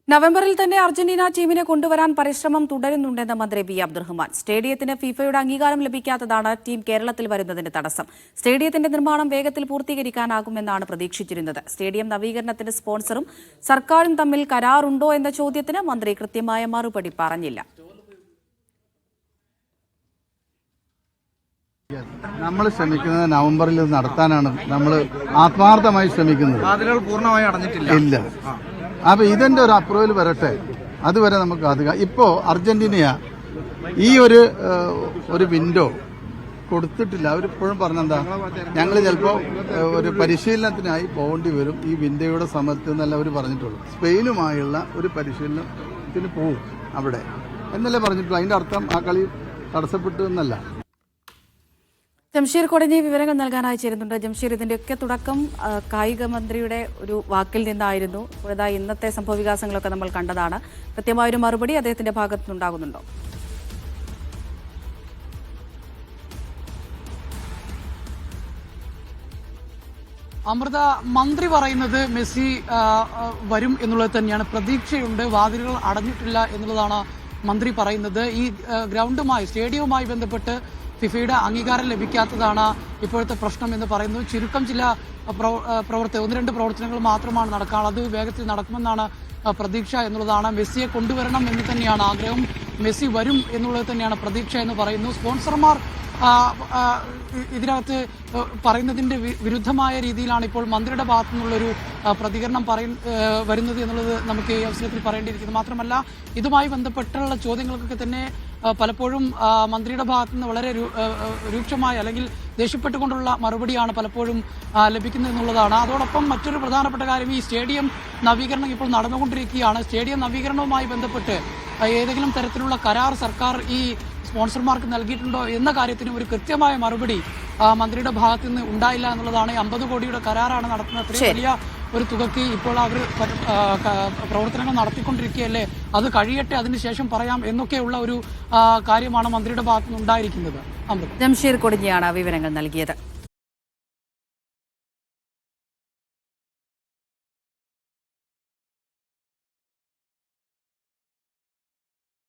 നവംബറിൽ തന്നെ അർജന്റീന ടീമിനെ കൊണ്ടുവരാൻ പരിശ്രമം തുടരുന്നുണ്ടെന്ന് മന്ത്രി വി അബ്ദുറഹ്മാൻ. സ്റ്റേഡിയത്തിന് ഫിഫയുടെ അംഗീകാരം ലഭിക്കാത്തതാണ് ടീം കേരളത്തിൽ വരുന്നതിന് തടസ്സം. സ്റ്റേഡിയത്തിന്റെ നിർമ്മാണം വേഗത്തിൽ പൂർത്തീകരിക്കാനാകുമെന്നാണ് പ്രതീക്ഷിച്ചിരുന്നത്. സ്റ്റേഡിയം നവീകരണത്തിന് സ്പോൺസറും സർക്കാരും തമ്മിൽ കരാറുണ്ടോ എന്ന ചോദ്യത്തിന് മന്ത്രി കൃത്യമായ മറുപടി പറഞ്ഞില്ല. നമ്മൾ ശ്രമിക്കുന്നത് നവംബറിൽ നടത്താനാണ് നമ്മൾ ആത്മാർത്ഥമായി ശ്രമിക്കുന്നത്. പൂർണ്ണമായി അടഞ്ഞിട്ടില്ല. ഇല്ല. അപ്പൊ ഇതിന്റെ ഒരു അപ്രൂവൽ വരട്ടെ, അതുവരെ നമുക്ക് ഇപ്പോ അർജന്റീന ഈ ഒരു വിൻഡോ കൊടുത്തിട്ടില്ല. അവരിപ്പോഴും പറഞ്ഞെന്താ, ഞങ്ങൾ ചിലപ്പോൾ ഒരു പരിശീലനത്തിനായി പോകേണ്ടി വരും ഈ വിൻഡോയുടെ സമയത്ത് എന്നല്ല അവർ പറഞ്ഞിട്ടുള്ളൂ. സ്പെയിനുമായുള്ള ഒരു പരിശീലനത്തിന് പോകും അവിടെ എന്നല്ലേ പറഞ്ഞിട്ടുള്ളൂ. അതിന്റെ അർത്ഥം ആ കളി തടസ്സപ്പെട്ടു എന്നല്ല. ജംഷീർ കൊടഞ്ഞി വിവരങ്ങൾ നൽകാനായി ചേരുന്നുണ്ട്. ജംഷീർ, ഇതിന്റെയൊക്കെ തുടക്കം കായിക മന്ത്രിയുടെ ഒരു വാക്കിൽ നിന്നായിരുന്നു. ഇന്നത്തെ സംഭവവികാസങ്ങളൊക്കെ നമ്മൾ കണ്ടതാണ്. കൃത്യമായൊരു മറുപടി അദ്ദേഹത്തിന്റെ ഭാഗത്തു നിന്നുണ്ടാകുന്നുണ്ടോ? അമൃത, മന്ത്രി പറയുന്നത് മെസ്സി വരും എന്നുള്ളത് തന്നെയാണ്. പ്രതീക്ഷയുണ്ട്, വാതിലുകൾ അടഞ്ഞിട്ടില്ല എന്നുള്ളതാണ് മന്ത്രി പറയുന്നത്. ഈ ഗ്രൗണ്ടുമായി, സ്റ്റേഡിയവുമായി ബന്ധപ്പെട്ട് ഫിഫയുടെ അംഗീകാരം ലഭിക്കാത്തതാണ് ഇപ്പോഴത്തെ പ്രശ്നം എന്ന് പറയുന്നു. ചുരുക്കം ചില ഒന്ന് രണ്ട് പ്രവർത്തനങ്ങൾ മാത്രമാണ് നടക്കാനുള്ളത്. അത് വേഗത്തിൽ നടക്കുമെന്നാണ് പ്രതീക്ഷ എന്നുള്ളതാണ്. മെസ്സിയെ കൊണ്ടുവരണം എന്ന് തന്നെയാണ് ആഗ്രഹം. മെസ്സി വരും എന്നുള്ളത് തന്നെയാണ് പ്രതീക്ഷ എന്ന് പറയുന്നു. സ്പോൺസർമാർ ഇതിനകത്ത് പറയുന്നതിന്റെ വിരുദ്ധമായ രീതിയിലാണ് ഇപ്പോൾ മന്ത്രിയുടെ ഭാഗത്തു നിന്നുള്ളൊരു പ്രതികരണം വരുന്നത് എന്നുള്ളത് നമുക്ക് ഈ അവസരത്തിൽ പറയേണ്ടിയിരിക്കുന്നു. മാത്രമല്ല, ഇതുമായി ബന്ധപ്പെട്ടുള്ള ചോദ്യങ്ങൾക്കൊക്കെ തന്നെ പലപ്പോഴും മന്ത്രിയുടെ ഭാഗത്തു നിന്ന് വളരെ രൂക്ഷമായ അല്ലെങ്കിൽ ദേഷ്യപ്പെട്ടുകൊണ്ടുള്ള മറുപടിയാണ് പലപ്പോഴും ലഭിക്കുന്നത് എന്നുള്ളതാണ്. അതോടൊപ്പം മറ്റൊരു പ്രധാനപ്പെട്ട കാര്യം, ഈ സ്റ്റേഡിയം നവീകരണം ഇപ്പോൾ നടന്നുകൊണ്ടിരിക്കുകയാണ്. സ്റ്റേഡിയം നവീകരണവുമായി ബന്ധപ്പെട്ട് ഏതെങ്കിലും തരത്തിലുള്ള കരാർ സർക്കാർ ഈ സ്പോൺസർമാർക്ക് നൽകിയിട്ടുണ്ടോ എന്ന കാര്യത്തിന് ഒരു കൃത്യമായ മറുപടി മന്ത്രിയുടെ ഭാഗത്തു നിന്ന് ഉണ്ടായില്ല എന്നുള്ളതാണ്. 50 കോടിയുടെ കരാറാണ് നടത്തുന്നത്. അത്രയും വലിയ ഒരു തുകയ്ക്ക് ഇപ്പോൾ അവർ പ്രവർത്തനങ്ങൾ നടത്തിക്കൊണ്ടിരിക്കുകയല്ലേ, അത് കഴിയട്ടെ, അതിനുശേഷം പറയാം എന്നൊക്കെയുള്ള ഒരു കാര്യമാണ് മന്ത്രിയുടെ ഭാഗത്തു നിന്ന് ഉണ്ടായിരിക്കുന്നത്. ജംഷീർ കൊടിഞ്ഞിയാണ് വിവരങ്ങൾ നൽകിയത്.